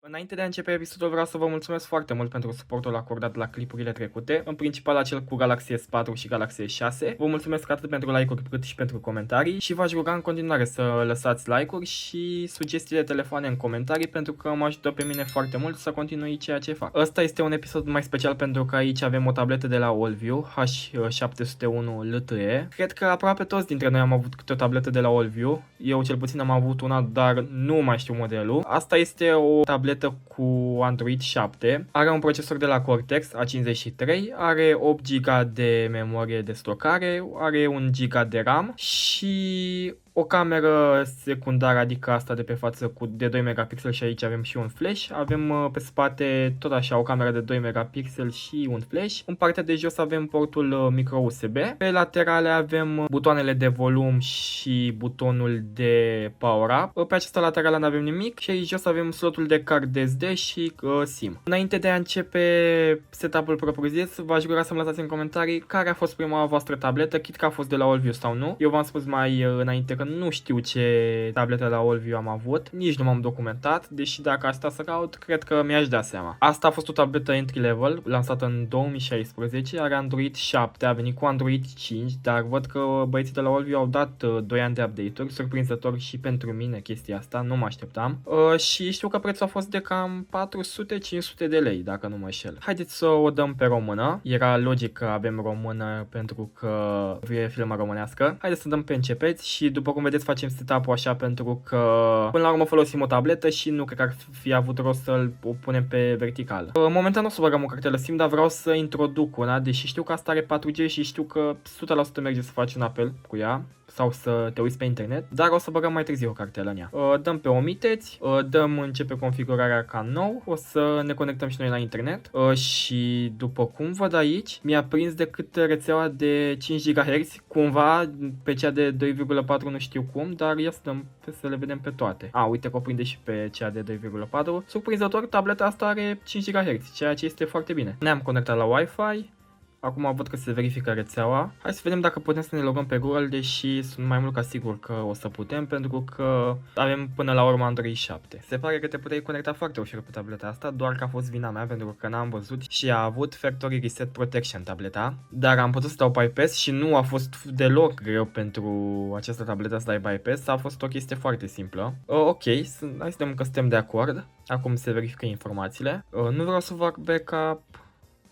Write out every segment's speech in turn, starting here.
Înainte de a începe episodul, vreau să vă mulțumesc foarte mult pentru suportul acordat la clipurile trecute, în principal acel cu Galaxy S4 și Galaxy S6. Vă mulțumesc atât pentru like-uri cât și pentru comentarii și v-aș ruga în continuare să lăsați like-uri și sugestii de telefoane în comentarii pentru că mă ajută pe mine foarte mult să continui ceea ce fac. Ăsta este un episod mai special pentru că aici avem o tabletă de la Allview H701 LTE. Cred că aproape toți dintre noi am avut câte o tabletă de la Allview. Eu cel puțin am avut una, dar nu mai știu modelul. Asta este o tabletă cu Android 7, are un procesor de la Cortex A53, are 8 GB de memorie de stocare, are 1 GB de RAM și o cameră secundară, adică asta de pe față de 2 megapixel și aici avem și un flash. Avem pe spate tot așa o cameră de 2 megapixel și un flash. În partea de jos avem portul micro USB. Pe laterale avem butoanele de volum și butonul de power up. Pe această laterală nu avem nimic și aici jos avem slotul de card SD și SIM. Înainte de a începe setup-ul propriu-zis, v-aș ruga să-mi lăsați în comentarii care a fost prima voastră tabletă, chit că a fost de la Allview sau nu. Eu v-am spus mai înainte că nu știu ce tabletă la Allview am avut, nici nu m-am documentat, deși dacă aș sta să caut, cred că mi-aș da seama. Asta a fost o tabletă entry level, lansată în 2016, are Android 7, a venit cu Android 5, dar văd că băieții de la Allview au dat 2 ani de update-uri, surprinzător și pentru mine chestia asta, nu mă așteptam. Și știu că prețul a fost de cam 400-500 de lei, dacă nu mă înșel. Haideți să o dăm pe română, era logic că avem română pentru că e filmă românească. Haideți să dăm pe începeți și după cum vedeți facem setup-ul așa pentru că până la urmă folosim o tabletă și nu cred că ar fi avut rost să-l punem pe vertical. Momentan nu o să băgăm o cartelă SIM, dar vreau să introduc una, deși știu că asta are 4G și știu că 100% merge să faci un apel cu ea sau să te uiți pe internet, dar o să băgăm mai târziu o cartelă în ea. Dăm pe omiteți, începe configurarea ca nou, o să ne conectăm și noi la internet și după cum văd aici, mi-a prins decât rețeaua de 5 GHz, cumva pe cea de 2,4 nu știu cum, dar ia să le vedem pe toate. Uite că o prinde și pe cea de 2,4. Surprinzător, tableta asta are 5 GHz, ceea ce este foarte bine. Ne-am conectat la Wi-Fi. Acum văd că se verifică rețeaua. Hai să vedem dacă putem să ne logăm pe Google, deși sunt mai mult ca sigur că o să putem, pentru că avem până la urmă Android 7. Se pare că te puteai conecta foarte ușor pe tableta asta, doar că a fost vina mea, pentru că n-am văzut și a avut Factory Reset Protection tableta. Dar am putut să dau bypass și nu a fost deloc greu pentru această tabletă să dai bypass, a fost o chestie foarte simplă. Ok, hai să vedem că suntem de acord. Acum se verifică informațiile. Nu vreau să fac backup.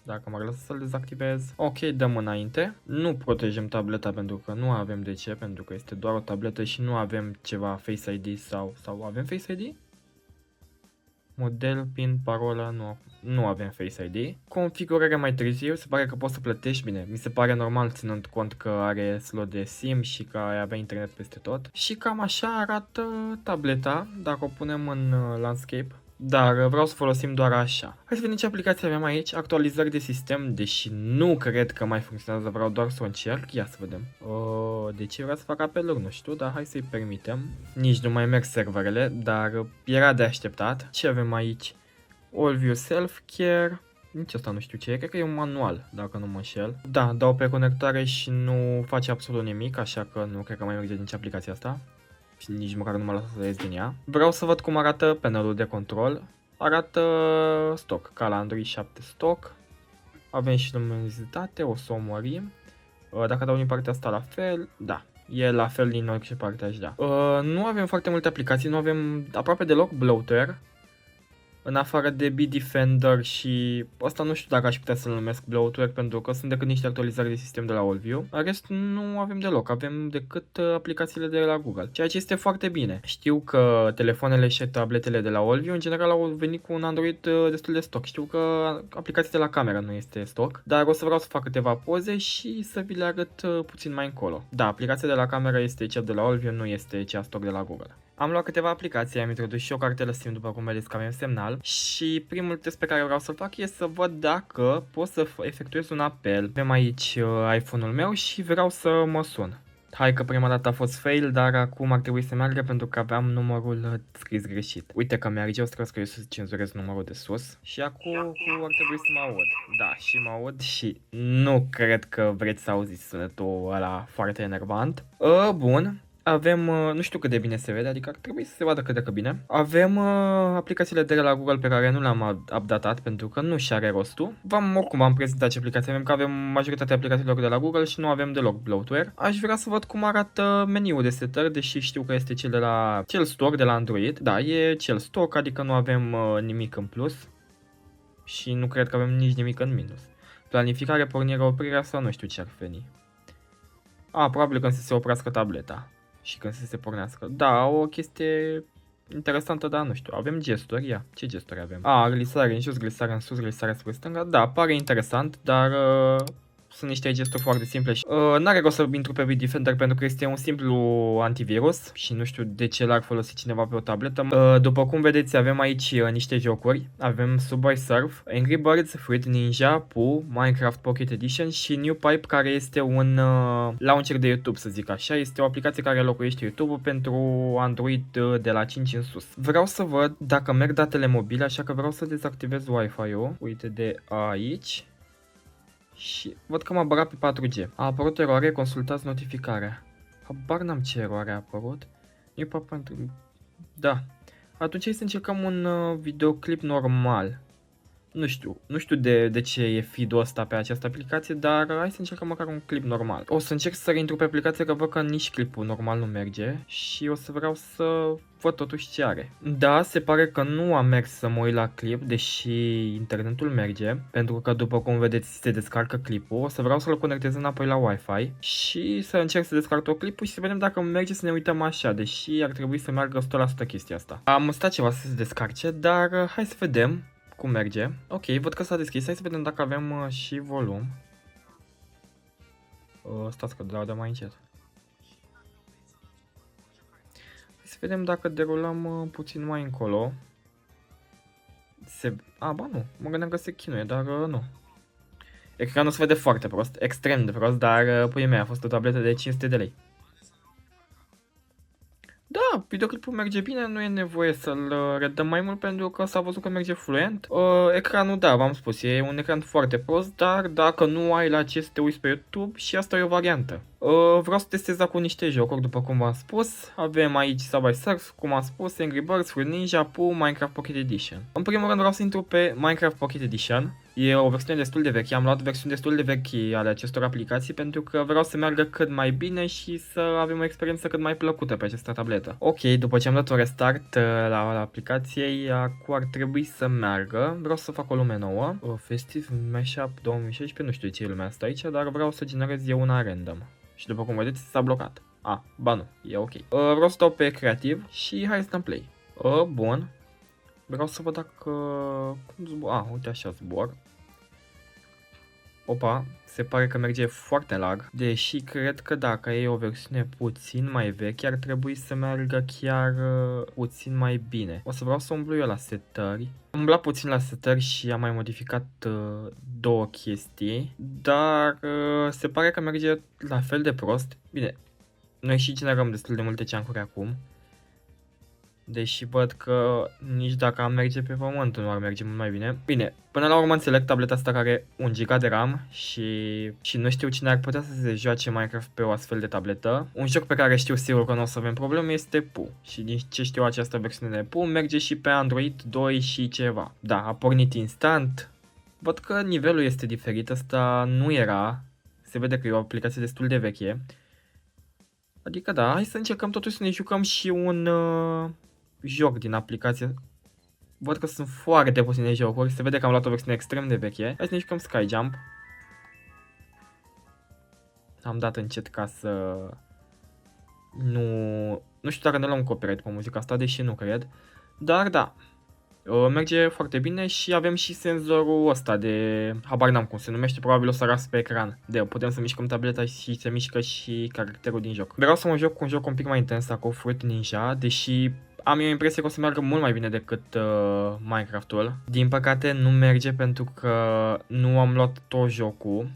Dacă mă lasă să-l dezactivez. Ok, dăm înainte. Nu protejăm tableta pentru că nu avem de ce, pentru că este doar o tabletă și nu avem ceva Face ID sau avem Face ID? Model, PIN, parola, nu avem Face ID. Configurarea mai târziu, se pare că poți să plătești bine. Mi se pare normal ținând cont că are slot de SIM și că ai avea internet peste tot. Și cam așa arată tableta, dacă o punem în landscape. Dar vreau să folosim doar așa. Hai să vedem ce aplicații avem aici. Actualizări de sistem, deși nu cred că mai funcționează, vreau doar să o încerc. Ia să vedem. De ce vreau să fac apeluri? Nu știu, dar hai să-i permitem. Nici nu mai merg serverele, dar era de așteptat. Ce avem aici? Allview Self-Care. Nici asta nu știu ce e, cred că e un manual, dacă nu mă înșel. Da, dau pe conectare și nu face absolut nimic, așa că nu cred că mai merge nici aplicația asta. Și nici măcar nu mă lasă să ies din ea. Vreau să văd cum arată panelul de control. Arată stock, ca la Android 7 stock. Avem și luminozitate, o să o mărim. Dacă dau din partea asta la fel, da. E la fel din orice parte aș da. Nu avem foarte multe aplicații, nu avem aproape deloc bloatware. În afară de Bitdefender și asta nu știu dacă aș putea să-l numesc bloatware pentru că sunt decât niște actualizări de sistem de la Allview. În rest nu avem deloc, avem decât aplicațiile de la Google, ceea ce este foarte bine. Știu că telefoanele și tabletele de la Allview în general au venit cu un Android destul de stock. Știu că aplicația de la camera nu este stock, dar o să vreau să fac câteva poze și să vi le arăt puțin mai încolo. Da, aplicația de la camera este cea de la Allview, nu este cea stock de la Google. Am luat câteva aplicații, am introdus și o cartelă SIM după cum vedeți că avem semnal și primul test pe care vreau să-l fac este să văd dacă pot să efectuez un apel. Avem aici iPhone-ul meu și vreau să mă sun. Hai că prima dată a fost fail, dar acum ar trebui să meargă pentru că aveam numărul scris greșit. Uite că merge, o să cred că eu să cenzurez numărul de sus. Și acum ar trebui să mă aud. Da, și mă aud și nu cred că vreți să auziți sunetul ăla foarte enervant. Bun. avem, nu știu cât de bine se vede, adică ar trebui să se vadă cât de că bine. Avem aplicațiile de la Google pe care nu le-am updatat pentru că nu și-are rostul. Oricum am prezentat ce aplicații avem, că avem majoritatea aplicațiilor de la Google și nu avem deloc bloatware. Aș vrea să văd cum arată meniul de setări, deși știu că este cel de la Cell Store de la Android. Da, e Cell Store, adică nu avem nimic în plus și nu cred că avem nici nimic în minus. Planificare, pornire, oprirea sau nu știu ce ar veni. Probabil când să se oprească tableta și când să se pornească. Da, o chestie interesantă, dar nu știu. Avem gesturi, ia. Ce gesturi avem? Glisare în jos, glisare în sus, glisare spre stânga. Da, pare interesant, dar sunt niște gesturi foarte simple și n-are rost să intru pe Bitdefender pentru că este un simplu antivirus și nu știu de ce l-ar folosi cineva pe o tabletă. După cum vedeți, avem aici niște jocuri. Avem Subway Surf, Angry Birds, Fruit Ninja, Pooh, Minecraft Pocket Edition și New Pipe, care este un launcher de YouTube, să zic așa. Este o aplicație care locuiește YouTube-ul pentru Android de la 5 în sus. Vreau să văd dacă merg datele mobile, așa că vreau să dezactivez Wi-Fi-ul. Uite de aici. Și văd că m-a băgat pe 4G. A apărut eroare, consultați notificarea. Habar n-am ce eroare a apărut. Da. Atunci hai să încercăm un videoclip normal. Nu știu de ce e feed-ul ăsta pe această aplicație, dar hai să încercăm măcar un clip normal. O să încerc să reintru pe aplicație, că văd că nici clipul normal nu merge și o să vreau să văd totuși ce are. Da, se pare că nu am mers să mă uit la clip, deși internetul merge, pentru că după cum vedeți se descarcă clipul. O să vreau să-l conectez înapoi la Wi-Fi și să încerc să descarc tot clipul și să vedem dacă merge să ne uităm așa, deși ar trebui să meargă 100% chestia asta. Am stat ceva să se descarce, dar hai să vedem cum merge. Ok, văd că s-a deschis. Hai să vedem dacă avem și volum. Stați că dau mai încet. Hai să vedem dacă derulăm puțin mai încolo. Ba nu, mă gândeam că se chinuie, dar nu. Ecranul se vede foarte prost, extrem de prost, dar puii mei, a fost o tabletă de 500 de lei. Da, videoclipul merge bine, nu e nevoie să-l redăm mai mult pentru că s-a văzut că merge fluent. Ecranul, da, v-am spus, e un ecran foarte prost, dar dacă nu ai la ce să te uiți pe YouTube, și asta e o variantă. Vreau să testez cu niște jocuri, după cum v-am spus. Avem aici Subway Surf, cum am spus, Angry Birds, Fruit Ninja, Pooh, Minecraft Pocket Edition. În primul rând vreau să intru pe Minecraft Pocket Edition. E o versiune destul de veche, am luat versiuni destul de vechi ale acestor aplicații pentru că vreau să meargă cât mai bine și să avem o experiență cât mai plăcută pe această tabletă. Ok, după ce am dat un restart la aplicației, acum ar trebui să meargă. Vreau să fac o lume nouă. Festive Mashup 2016, nu știu ce e lumea asta aici, dar vreau să generez eu una random. Și după cum vedeți, s-a blocat. Ba nu, e ok. Vreau să dau pe creativ și hai să dăm play. Bun. Vreau să văd dacă... uite așa zbor. Opa, se pare că merge foarte lag, deși cred că dacă e o versiune puțin mai veche, ar trebui să meargă chiar puțin mai bine. O să vreau să umblu eu la setări. Am umblat puțin la setări și am mai modificat două chestii, dar se pare că merge la fel de prost. Bine, noi și generăm destul de multe ceancuri acum. Deși văd că nici dacă am merge pe pământ nu ar merge mult mai bine. Bine, până la urmă înțeleg tableta asta care are 1 GB de RAM și nu știu cine ar putea să se joace Minecraft pe o astfel de tabletă. Un joc pe care știu sigur că nu o să avem probleme este Pooh. Și din ce știu, această versiune de Pooh merge și pe Android 2 și ceva. Da, a pornit instant. Văd că nivelul este diferit, asta nu era. Se vede că e o aplicație destul de veche. Adică da, hai să încercăm totuși să ne jucăm și un... joc din aplicație. Văd că sunt foarte puține jocuri. Se vede că am luat o versiune extrem de veche. Hai să ne jucăm Sky Jump. Am dat încet ca să... Nu știu dacă ne luăm copyright pe muzica asta, deși nu cred. Dar da, merge foarte bine și avem și senzorul ăsta de... habar n-am cum se numește, probabil o să ras pe ecran. Putem să mișcăm tableta și se mișcă și caracterul din joc. Vreau să mă joc cu un joc un pic mai intens cu Fruit Ninja, deși am eu impresia că o să meargă mult mai bine decât Minecraft-ul. Din păcate nu merge pentru că nu am luat tot jocul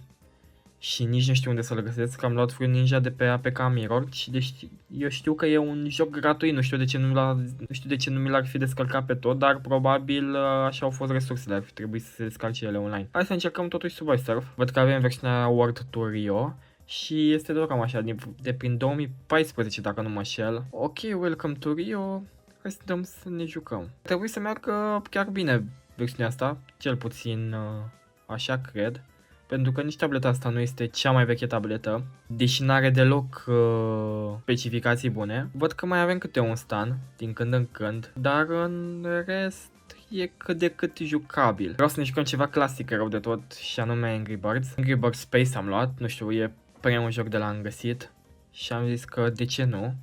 și nici nu știu unde să-l găsesc. Am luat Fruit Ninja de pe APK Mirror și deci eu știu că e un joc gratuit, nu știu de ce nu mi l-ar fi descărcat pe tot, dar probabil așa au fost resursele, ar fi trebuit să se descarce ele online. Hai să încercăm totuși Subway Surf. Văd că avem versiunea World Tour Rio și este doar cam așa, de prin 2014 dacă nu mă înșel. Ok, welcome to Rio, hai să dăm să ne jucăm. Trebuie să meargă chiar bine versiunea asta, cel puțin așa cred. Pentru că nici tableta asta nu este cea mai veche tabletă, deși nu are deloc specificații bune. Văd că mai avem câte un stand, din când în când, dar în rest e cât de cât jucabil. Vreau să ne jucăm ceva clasic rău de tot, și anume Angry Birds. Angry Birds Space am luat, nu știu, e primul joc de la am găsit și am zis că de ce nu.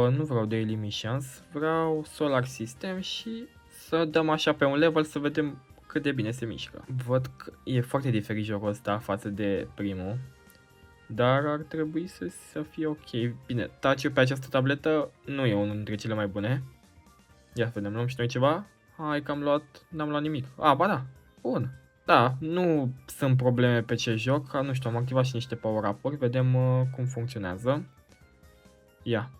Nu vreau Daily Missions, vreau Solar System și să dăm așa pe un level să vedem cât de bine se mișcă. Văd că e foarte diferit jocul ăsta față de primul, dar ar trebui să fie ok. Bine, touch-ul pe această tabletă nu e unul dintre cele mai bune. Ia vedem, luăm și noi ceva. Hai că am luat, n-am luat nimic. Ba da, bun. Da, nu sunt probleme pe ce joc, nu știu, am activat și niște power-up-uri, vedem cum funcționează. Ia,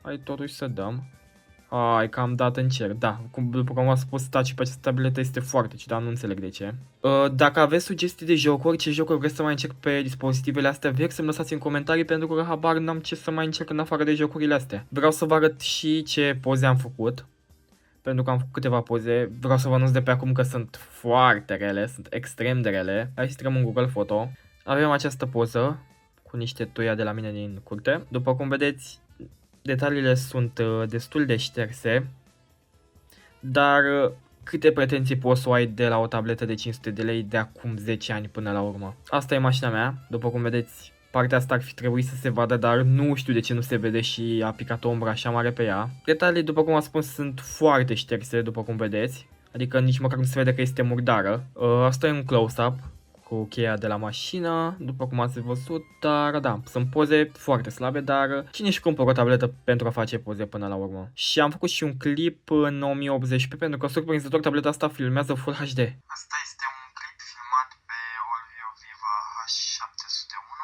hai totuși să dăm. Hai că am dat în cer, da, după cum am spus, touch pe această tabletă este foarte ciudat, nu înțeleg de ce. Dacă aveți sugestii de jocuri, ce jocuri vreți să mai încerc pe dispozitivele astea vechi, să-mi lăsați în comentarii, pentru că habar n-am ce să mai încerc în afară de jocurile astea. Vreau să vă arăt și ce poze am făcut, pentru că am făcut câteva poze. Vreau să vă anunț de pe acum că sunt foarte rele, sunt extrem de rele. Hai să intrăm în Google Photo. Avem această poză cu niște tuia de la mine din curte. După cum vedeți, detaliile sunt destul de șterse, dar câte pretenții poți să o ai de la o tabletă de 500 de lei de acum 10 ani până la urmă? Asta e mașina mea, după cum vedeți, partea asta ar fi trebuit să se vadă, dar nu știu de ce nu se vede și a picat o umbră așa mare pe ea. Detaliile, după cum am spus, sunt foarte șterse, după cum vedeți, adică nici măcar nu se vede că este murdară. Asta e un close-up cu cheia de la mașină, după cum ați văzut, dar da, sunt poze foarte slabe, dar cine își cumpără o tabletă pentru a face poze până la urmă? Și am făcut și un clip în 1080p, pentru că surprinzător tableta asta filmează Full HD. Asta este un clip filmat pe Olvio Viva H701,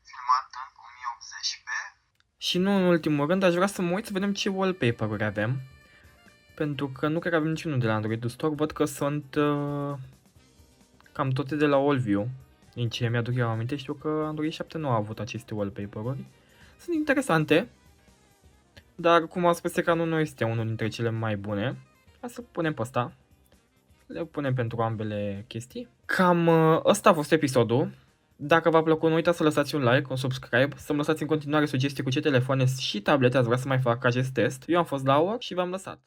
filmat în 1080p. Și nu în ultimul rând, aș vrea să mă uit să vedem ce wallpaper-uri avem, pentru că nu cred că avem niciunul de la Android Store, văd că sunt cam toate de la Olvio, din ce mi-aduc eu aminte. Știu că Android 7 nu a avut aceste wallpaper-uri. Sunt interesante, dar cum am spus, ecranul nu este unul dintre cele mai bune. Hai să punem pe ăsta. Le punem pentru ambele chestii. Cam ăsta a fost episodul. Dacă v-a plăcut, nu uitați să lăsați un like, un subscribe, să-mi lăsați în continuare sugestii cu ce telefoane și tablete ați vrea să mai fac acest test. Eu am fost Laura și v-am lăsat.